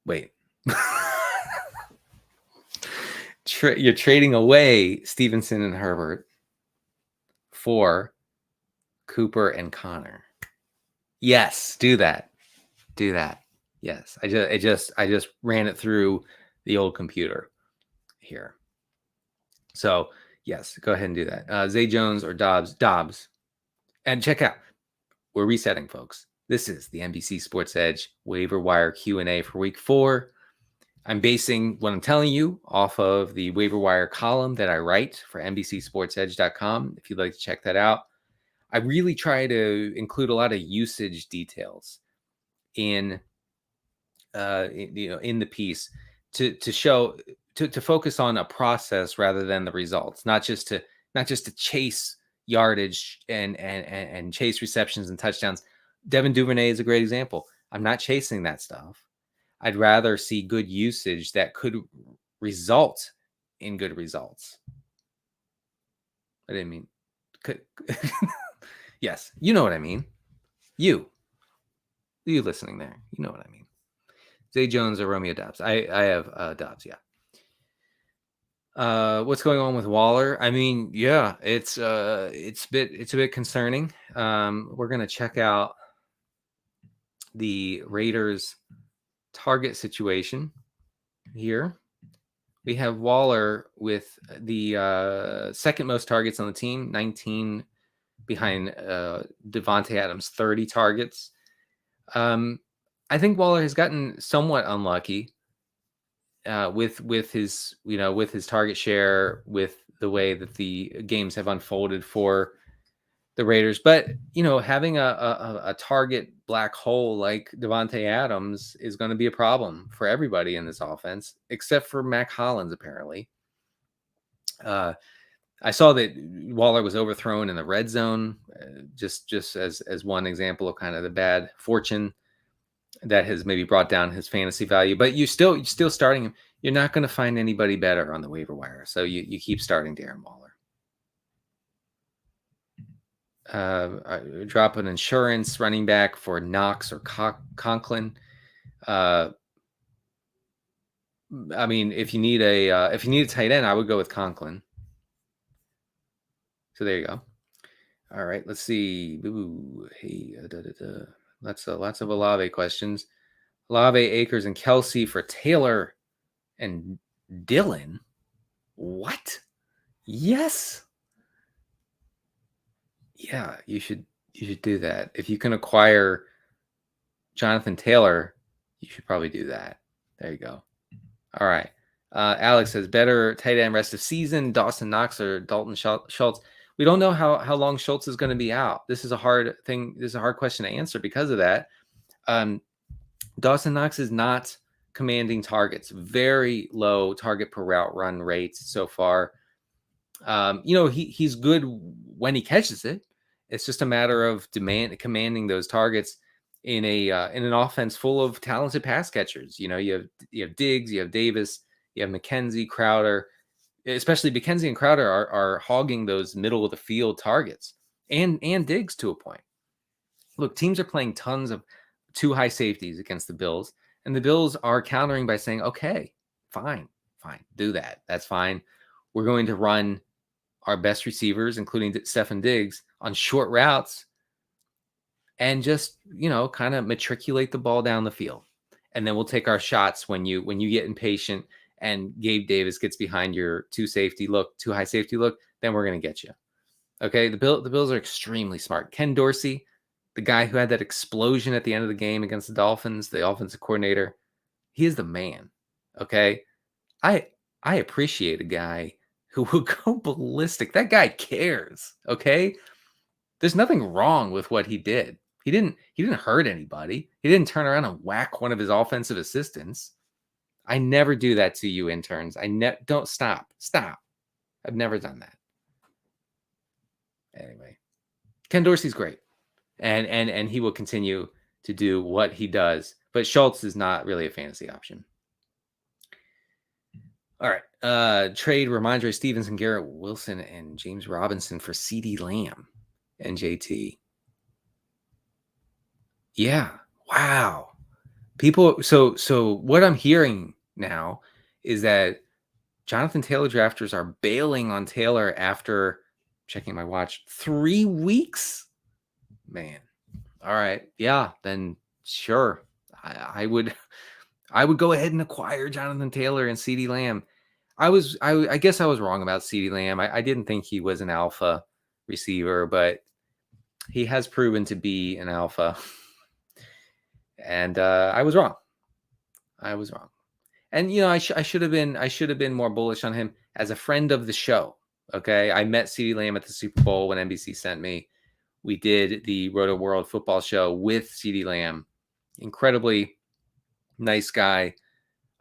Wait. You're trading away Stevenson and Herbert for Cooper and Conner. Yes, do that. Do that. Yes. I just ran it through the old computer here. So yes, go ahead and do that. Zay Jones or Doubs. And check out, we're resetting, folks. This is the NBC Sports Edge waiver wire Q&A for week 4. I'm basing what I'm telling you off of the waiver wire column that I write for NBCSportsEdge.com. If you'd like to check that out, I really try to include a lot of usage details in the piece to show to focus on a process rather than the results, not just to chase yardage and chase receptions and touchdowns. Devin Duvernay is a great example. I'm not chasing that stuff. I'd rather see good usage that could result in good results. I didn't mean could. Yes, you know what I mean. You listening there, you know what I mean. Zay Jones or Romeo Doubs. I have Doubs, yeah. What's going on with Waller? I mean, yeah, it's a bit concerning. We're gonna check out the Raiders target situation here. We have Waller with the second most targets on the team, 19 behind Devontae Adams, 30 targets. I think Waller has gotten somewhat unlucky with his target share, with the way that the games have unfolded for the Raiders. But having a target black hole like Devontae Adams is going to be a problem for everybody in this offense, except for Mac Hollins, apparently. I saw that Waller was overthrown in the red zone, just as one example of kind of the bad fortune that has maybe brought down his fantasy value. But you're still starting him. You're not going to find anybody better on the waiver wire, so you keep starting Darren Waller. Drop an insurance running back for Knox or Conklin. I mean, if you need a tight end, I would go with Conklin. So there you go. All right, let's see. Ooh, hey, lots of Olave questions. Olave, Akers, and Kelsey for Taylor and Dylan. What? Yes. Yeah, you should do that. If you can acquire Jonathan Taylor, you should probably do that. There you go. All right. Alex says better tight end rest of season, Dawson Knox or Dalton Schultz. We don't know how long Schultz is going to be out. This is a hard thing. This is a hard question to answer because of that. Dawson Knox is not commanding targets. Very low target per route run rates so far. He's good when he catches it. It's just a matter of commanding those targets in an offense full of talented pass catchers. You have Diggs, you have Davis, you have McKenzie, Crowder. Especially McKenzie and Crowder are hogging those middle of the field targets, and Diggs to a point. Look, teams are playing tons of too high safeties against the Bills, and the Bills are countering by saying, okay, fine, do that. That's fine. We're going to run our best receivers, including Stefon Diggs, on short routes and just, kind of matriculate the ball down the field. And then we'll take our shots when you get impatient and Gabe Davis gets behind your too high safety look, then we're going to get you. Okay, the Bills are extremely smart. Ken Dorsey, the guy who had that explosion at the end of the game against the Dolphins, the offensive coordinator, he is the man. Okay, I appreciate a guy who will go ballistic. That guy cares. Okay, there's nothing wrong with what he did. He didn't hurt anybody. He didn't turn around and whack one of his offensive assistants. I never do that to you, interns. Don't stop. I've never done that. Ken Dorsey's great, and he will continue to do what he does. But Schultz is not really a fantasy option. All right. Trade Ramondre Stevenson, Garrett Wilson, and James Robinson for CeeDee Lamb and JT. Yeah. Wow. People. So what I'm hearing now is that Jonathan Taylor drafters are bailing on Taylor after checking my watch 3 weeks. Man. All right. Yeah. Then sure. I would go ahead and acquire Jonathan Taylor and CeeDee Lamb. I guess I was wrong about CeeDee Lamb. I didn't think he was an alpha receiver, but he has proven to be an alpha. And I was wrong. And I should have been more bullish on him as a friend of the show. Okay, I met CeeDee Lamb at the Super Bowl when NBC sent me. We did the Rotoworld football show with CeeDee Lamb. Incredibly nice guy.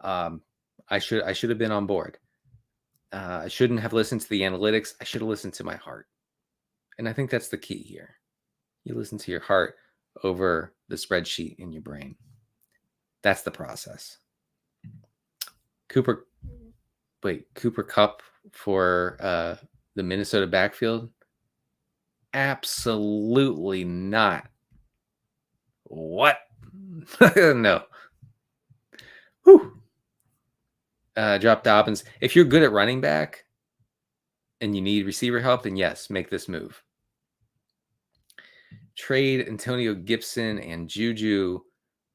I should have been on board. I shouldn't have listened to the analytics. I should have listened to my heart. And I think that's the key here. You listen to your heart over the spreadsheet in your brain. That's the process. Cooper Kupp for the Minnesota backfield? Absolutely not. What? No. Whew. Drop Dobbins. If you're good at running back and you need receiver help, then yes, make this move. Trade Antonio Gibson and Juju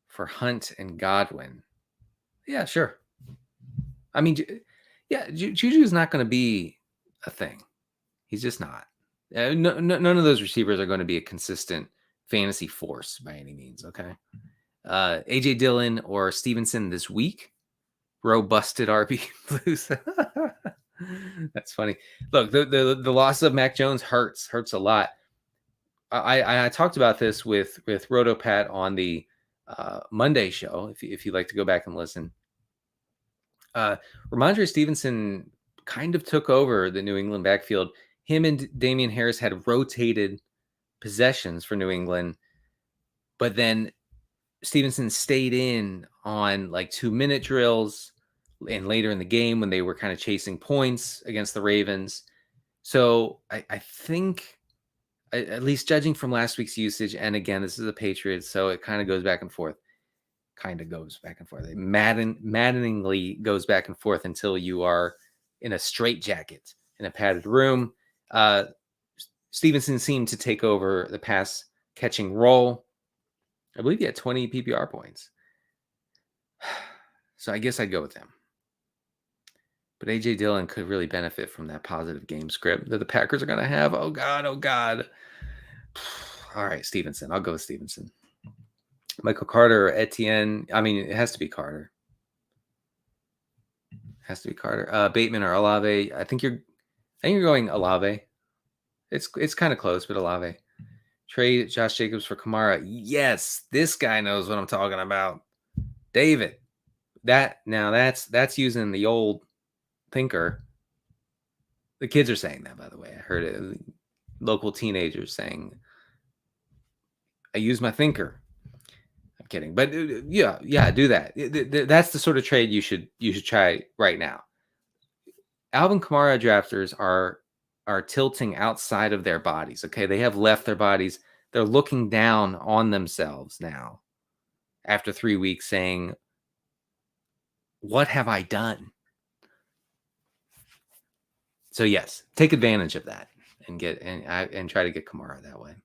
for Hunt and Godwin. Yeah, sure. I mean, yeah, Juju is not going to be a thing. He's just not. None of those receivers are going to be a consistent fantasy force by any means, okay? A.J. Dillon or Stevenson this week. Robusted RB blues. That's funny. Look, the loss of Mac Jones hurts a lot. I talked about this with RotoPat on the Monday show. If you'd like to go back and listen, Ramondre Stevenson kind of took over the New England backfield. Him and Damian Harris had rotated possessions for New England, but then Stevenson stayed in on like 2-minute drills and later in the game when they were kind of chasing points against the Ravens. So I think, at least judging from last week's usage, and again, this is a Patriots, so it kind of goes back and forth. It maddeningly goes back and forth until you are in a straitjacket in a padded room. Stevenson seemed to take over the pass catching role. I believe he had 20 PPR points. So I guess I'd go with him. But A.J. Dillon could really benefit from that positive game script that the Packers are going to have. Oh, God. All right, Stevenson. I'll go with Stevenson. Michael Carter or Etienne. I mean, it has to be Carter. Bateman or Olave. I think you're going Olave. It's kind of close, but Olave. Trade Josh Jacobs for Kamara. Yes, this guy knows what I'm talking about. David. That's using the old thinker. The kids are saying that, by the way. I heard it. Local teenagers saying, I use my thinker. I'm kidding. But yeah, do that. That's the sort of trade you should try right now. Alvin Kamara drafters are tilting outside of their bodies. Okay. They have left their bodies. They're looking down on themselves now after 3 weeks saying, what have I done? So yes, take advantage of that and try to get Kamara that way.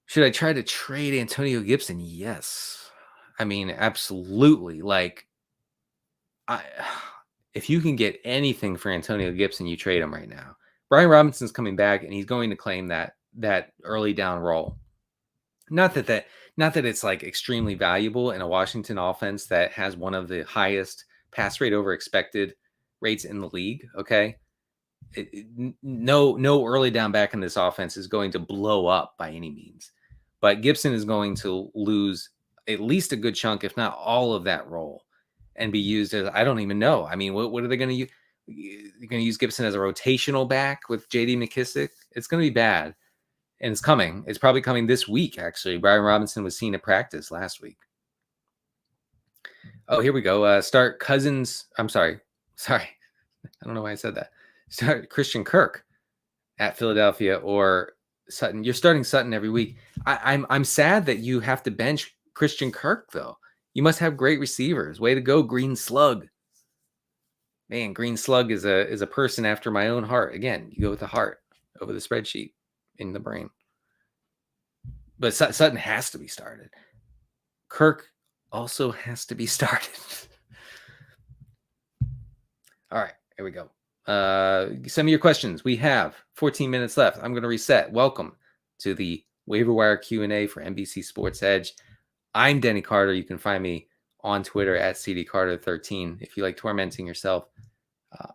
Should I try to trade Antonio Gibson? Yes. I mean, absolutely. Like, if you can get anything for Antonio Gibson, you trade him right now. Brian Robinson's coming back, and he's going to claim that early down role. Not that it's like extremely valuable in a Washington offense that has one of the highest pass rate over expected rates in the league. Okay. No early down back in this offense is going to blow up by any means, but Gibson is going to lose at least a good chunk, if not all of that role, and be used as, I don't even know. I mean, what are they going to use? You're going to use Gibson as a rotational back with J.D. McKissick. It's going to be bad. And it's coming. It's probably coming this week, actually. Brian Robinson was seen at practice last week. Oh, here we go. Start Cousins. I'm sorry. I don't know why I said that. Start Christian Kirk at Philadelphia or Sutton. You're starting Sutton every week. I'm sad that you have to bench Christian Kirk, though. You must have great receivers. Way to go, Green Slug. Man, Green Slug is a person after my own heart. Again, you go with the heart over the spreadsheet in the brain. But Sutton has to be started. Kirk also has to be started. All right, here we go. Some of your questions. We have 14 minutes left. I'm going to reset. Welcome to the Waiver Wire Q&A for NBC Sports Edge. I'm Denny Carter. You can find me on Twitter at CDCarter13. If you like tormenting yourself,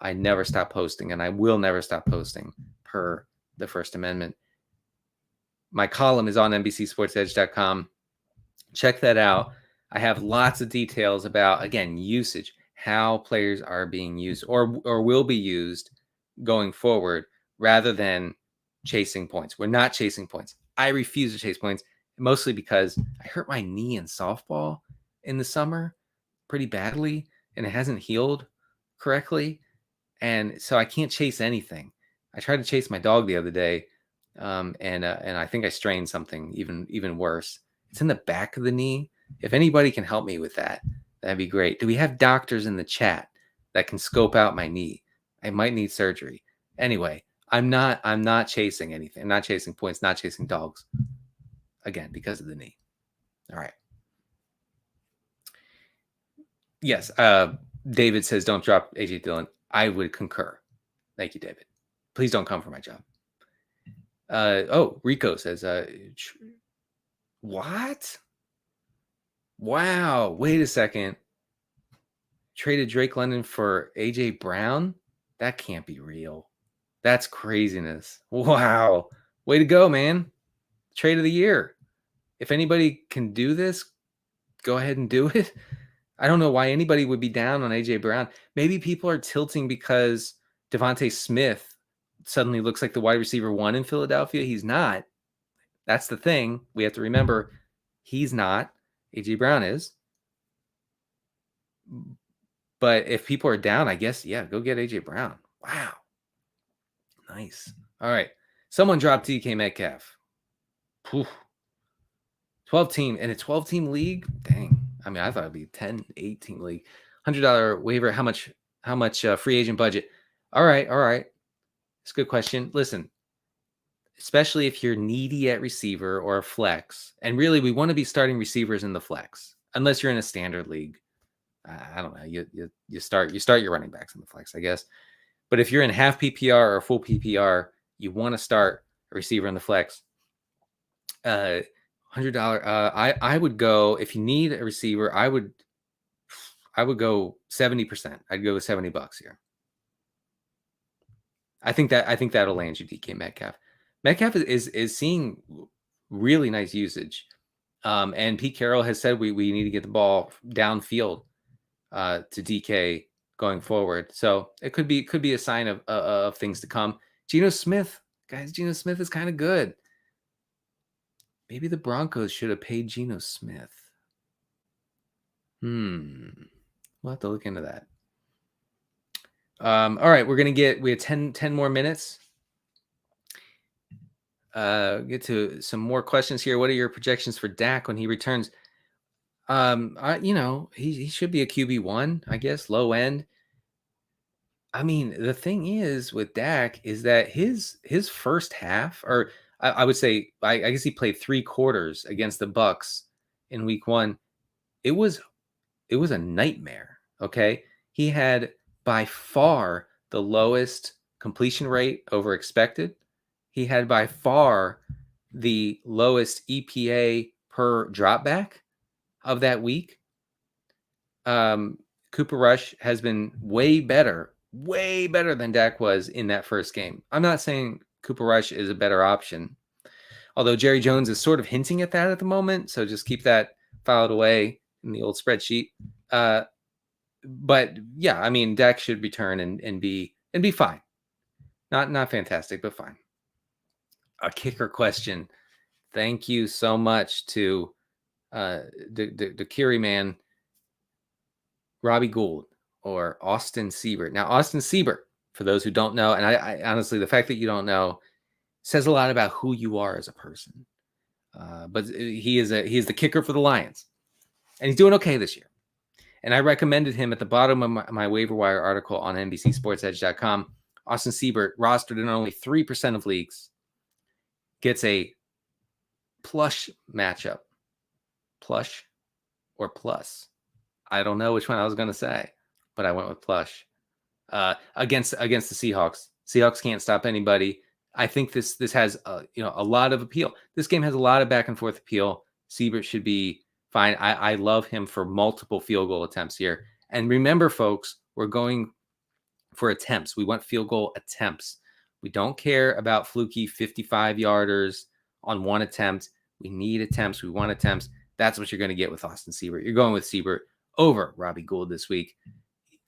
I never stop posting, and I will never stop posting per the First Amendment. My column is on NBCSportsEdge.com. Check that out. I have lots of details about, again, usage, how players are being used or will be used going forward rather than chasing points. We're not chasing points. I refuse to chase points, mostly because I hurt my knee in softball in the summer pretty badly, and it hasn't healed correctly. And so I can't chase anything. I tried to chase my dog the other day, and I think I strained something even worse. It's in the back of the knee. If anybody can help me with that, that'd be great. Do we have doctors in the chat that can scope out my knee? I might need surgery. Anyway, I'm not chasing anything. I'm not chasing points, not chasing dogs. Again, because of the knee. All right. Yes, David says don't drop AJ Dillon. I would concur. Thank you, David. Please don't come for my job. Rico says, what? Wow. Wait a second. Traded Drake London for AJ Brown? That can't be real. That's craziness. Wow. Way to go, man. Trade of the year. If anybody can do this, go ahead and do it. I don't know why anybody would be down on AJ Brown. Maybe people are tilting because Devontae Smith suddenly looks like the wide receiver 1 in Philadelphia. He's not. That's the thing. We have to remember he's not. AJ Brown is. But if people are down, I guess, yeah, go get AJ Brown. Wow. Nice. All right. Someone dropped DK Metcalf. Whew. 12-team in a 12-team league? Dang. I mean, I thought it'd be 10, 8-team league. $100 waiver. How much free agent budget? All right. It's a good question. Listen, especially if you're needy at receiver or a flex, and really we want to be starting receivers in the flex, unless you're in a standard league. I don't know. You start your running backs in the flex, I guess. But if you're in half PPR or full PPR, you want to start a receiver in the flex. $100. I would go, if you need a receiver, I would go 70%. I'd go with $70 here. I think that'll land you DK Metcalf. Metcalf is seeing really nice usage. And Pete Carroll has said we need to get the ball downfield to DK going forward. So it could be a sign of things to come. Geno Smith, guys, Geno Smith is kind of good. Maybe the Broncos should have paid Geno Smith. We'll have to look into that. All right, we have 10 more minutes. Get to some more questions here. What are your projections for Dak when he returns? He should be a QB1, I guess, low end. I mean, the thing is with Dak is that his first half, or I would say, I guess he played 3 quarters against the Bucks in week 1. It was a nightmare. Okay. He had by far the lowest completion rate over expected. He had by far the lowest EPA per dropback of that week. Cooper Rush has been way better than Dak was in that first game. I'm not saying Cooper Rush is a better option, although Jerry Jones is sort of hinting at that at the moment. So just keep that filed away in the old spreadsheet. but yeah, I mean, Dak should return and be fine. Not fantastic, but fine. A kicker question. Thank you so much to the Curie man, Robbie Gould or Austin Siebert. Now, Austin Siebert, for those who don't know, and I honestly, the fact that you don't know says a lot about who you are as a person. But he is the kicker for the Lions, and he's doing okay this year. And I recommended him at the bottom of my waiver wire article on NBCSportsEdge.com. Austin Siebert, rostered in only 3% of leagues, gets a plush matchup. Plush or plus? I don't know which one I was going to say, but I went with plush. Against the Seahawks. Seahawks can't stop anybody. I think this has a lot of appeal. This game has a lot of back and forth appeal. Siebert should be fine. I love him for multiple field goal attempts here. And remember, folks, we're going for attempts. We want field goal attempts. We don't care about fluky 55-yarders on one attempt. We need attempts. We want attempts. That's what you're going to get with Austin Siebert. You're going with Siebert over Robbie Gould this week.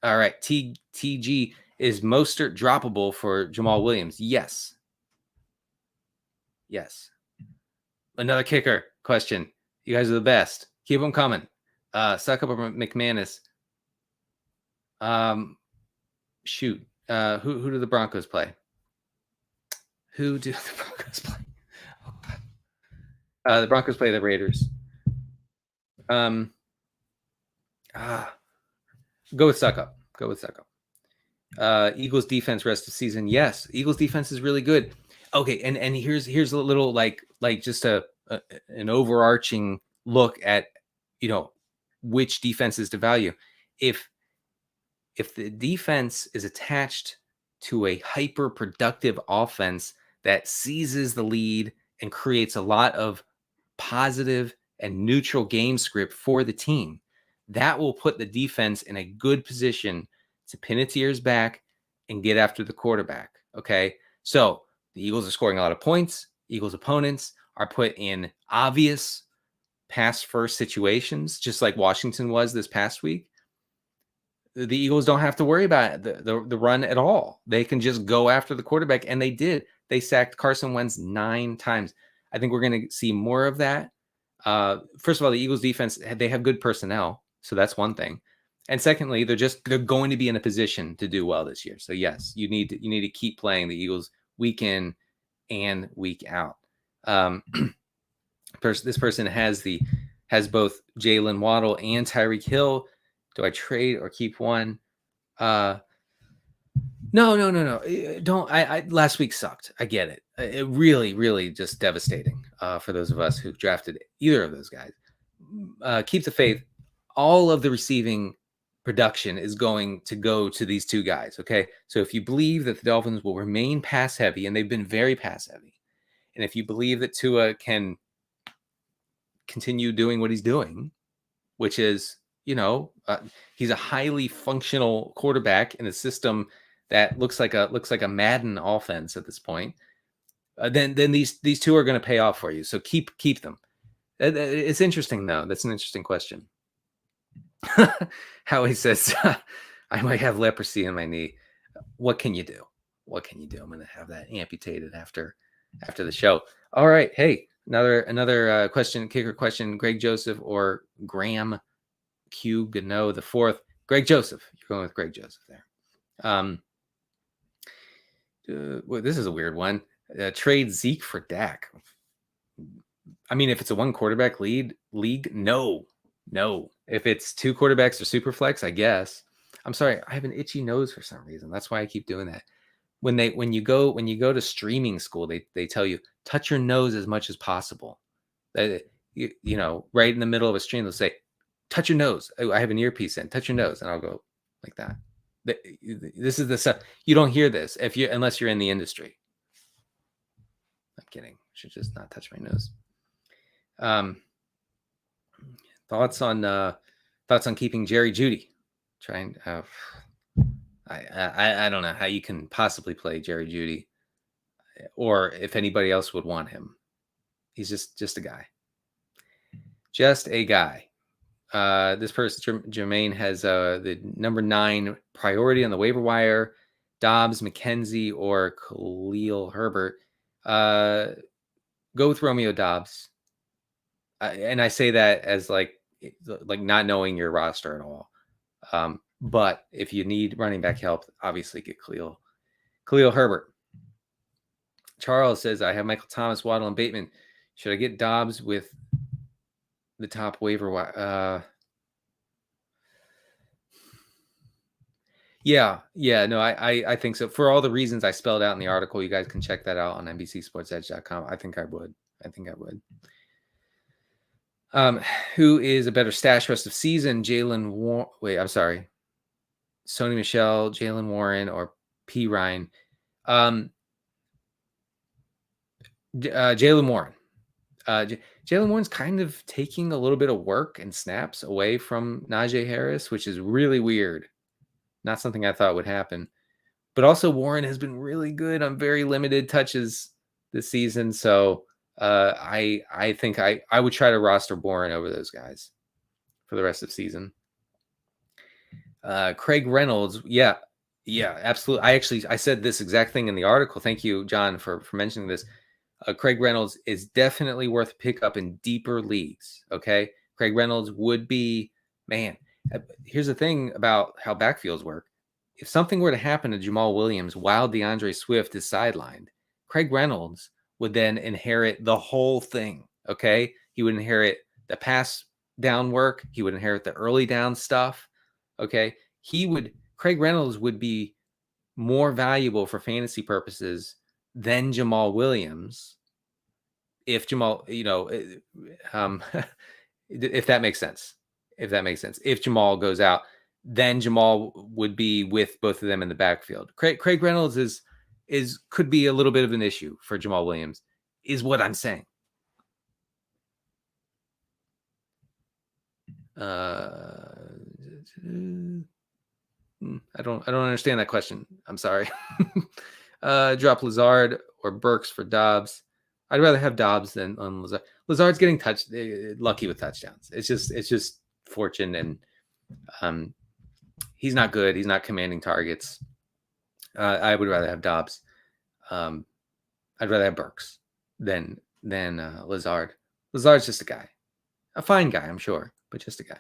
All right, TG, is Mostert droppable for Jamaal Williams? Yes. Another kicker question. You guys are the best. Keep them coming. Suck up McManus. Shoot. Who do the Broncos play? The Broncos play the Raiders. Go with suck up. Eagles defense rest of season. Yes, Eagles defense is really good. Okay, and here's a little like just an overarching look at which defenses to value. If the defense is attached to a hyper productive offense that seizes the lead and creates a lot of positive and neutral game script for the team, that will put the defense in a good position to pin its ears back and get after the quarterback. Okay, so the Eagles are scoring a lot of points. Eagles opponents are put in obvious pass first situations, just like Washington was this past week. The Eagles don't have to worry about the run at all. They can just go after the quarterback, and they did. They sacked Carson Wentz 9 times. I think we're going to see more of that. First of all, the Eagles defense, they have good personnel, so that's one thing. And secondly, they're going to be in a position to do well this year. So yes, you need to keep playing the Eagles week in and week out. This person has both Jalen Waddle and Tyreek Hill. Do I trade or keep one? No. Don't. Last week sucked. I get it. It really, really just devastating for those of us who drafted either of those guys. Keep the faith. All of the receiving production is going to go to these two guys. Okay. So if you believe that the Dolphins will remain pass heavy, and they've been very pass heavy, and if you believe that Tua can continue doing what he's doing, which is, he's a highly functional quarterback in a system that looks like a Madden offense at this point, then these two are going to pay off for you. So keep them. It's interesting though. That's an interesting question. Howie says, I might have leprosy in my knee. What can you do? I'm going to have that amputated after the show. All right. Hey, another kicker question. Greg Joseph or Graham Q Gano the fourth. Greg Joseph. You're going with Greg Joseph there. Well, this is a weird one. Trade Zeke for Dak. I mean, if it's a one quarterback league, no. If it's two quarterbacks or super flex, I guess. I'm sorry, I have an itchy nose for some reason. That's why I keep doing that. When you go to streaming school, they tell you touch your nose as much as possible. Right in the middle of a stream, they'll say, touch your nose. I have an earpiece in. Touch your nose, and I'll go like that. This is the stuff you don't hear this unless you're in the industry. I'm kidding. I should just not touch my nose. Thoughts on keeping Jerry Jeudy? I don't know how you can possibly play Jerry Jeudy, or if anybody else would want him. He's just a guy. Just a guy. This person, Jermaine, has the number 9 priority on the waiver wire. Doubs, McKenzie, or Khalil Herbert. Go with Romeo Doubs. And I say that as like not knowing your roster at all. But if you need running back help, obviously get Khalil Herbert. Charles says, I have Michael Thomas, Waddle, and Bateman. Should I get Doubs with the top waiver wire? Yeah, no, I think so. For all the reasons I spelled out in the article, you guys can check that out on NBCSportsEdge.com. I think I would. Who is a better stash rest of season? Sony Michel, Jalen Warren, or P. Ryan? Jalen Warren. Jalen Warren's kind of taking a little bit of work and snaps away from Najee Harris, which is really weird. Not something I thought would happen. But also Warren has been really good on very limited touches this season. So I think I would try to roster Warren over those guys for the rest of the season. Craig Reynolds. Yeah, absolutely. I said this exact thing in the article. Thank you, John, for mentioning this. Craig Reynolds is definitely worth a pickup in deeper leagues. Okay. Craig Reynolds would be, man, here's the thing about how backfields work. If something were to happen to Jamaal Williams while DeAndre Swift is sidelined, Craig Reynolds would then inherit the whole thing. Okay. He would inherit the pass down work. He would inherit the early down stuff. Okay. Craig Reynolds would be more valuable for fantasy purposes than Jamaal Williams. If Jamaal, if that makes sense. If Jamaal goes out, then Jamaal would be with both of them in the backfield. Craig Reynolds could be a little bit of an issue for Jamaal Williams, is what I'm saying. I don't understand that question. I'm sorry. Drop Lazard or Burks for Doubs. I'd rather have Doubs than on Lazard. Lazard's getting lucky with touchdowns. It's just fortune, and he's not good. He's not commanding targets. I would rather have Doubs. I'd rather have Burks than Lazard. Lazard's just a guy, a fine guy, I'm sure, but just a guy.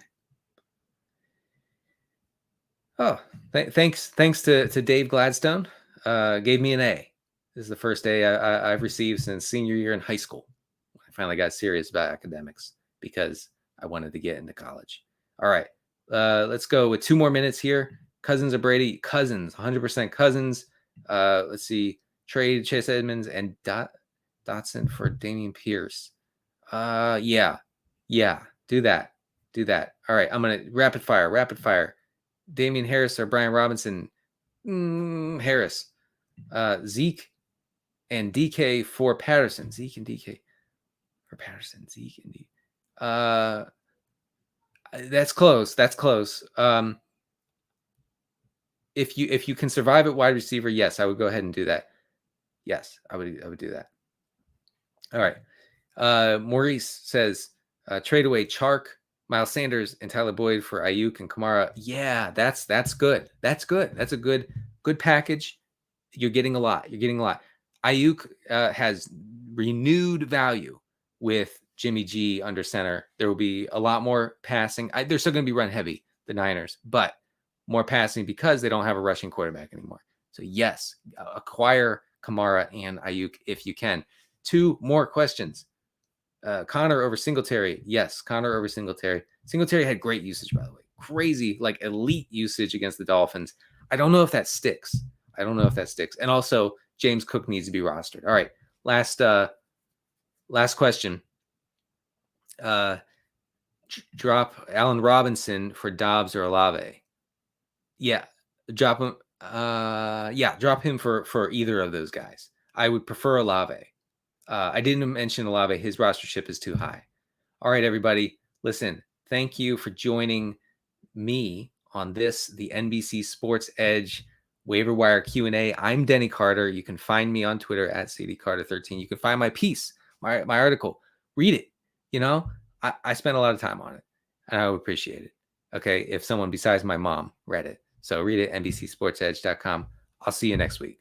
Oh, thanks to Dave Gladstone. Gave me an A. This is the first A I've received since senior year in high school. I finally got serious about academics because I wanted to get into college. All right, let's go with 2 more minutes here. Cousins or Brady? Cousins, 100% Cousins. Let's see. Trade Chase Edmonds and Dotson for Dameon Pierce. Yeah. Do that. All right, I'm gonna rapid fire. Damian Harris or Brian Robinson? Harris. Zeke and DK for Patterson. Zeke and DK for Patterson. That's close. If you can survive at wide receiver, yes, I would go ahead and do that. Yes, I would do that. All right. Maurice says trade away Chark, Miles Sanders, and Tyler Boyd for Ayuk and Kamara. Yeah, that's good. That's a good package. You're getting a lot. Ayuk has renewed value with Jimmy G under center. There will be a lot more passing. They're still going to be run heavy, the Niners, but more passing because they don't have a rushing quarterback anymore. So yes, acquire Kamara and Ayuk if you can. 2 more questions. Connor over Singletary. Yes, Connor over Singletary. Singletary had great usage, by the way. Crazy, like elite usage against the Dolphins. I don't know if that sticks. And also, James Cook needs to be rostered. All right, last question. Drop Allen Robinson for Doubs or Olave. Yeah, drop him. Drop him for either of those guys. I would prefer Olave. I didn't mention Olave. His rostership is too high. All right, everybody. Listen, thank you for joining me on the NBC Sports Edge Waiver Wire Q&A. I'm Denny Carter. You can find me on Twitter at CDCarter13. You can find my piece, my article. Read it. I spent a lot of time on it. And I would appreciate it. Okay. If someone besides my mom read it. So read it, NBCSportsEdge.com. I'll see you next week.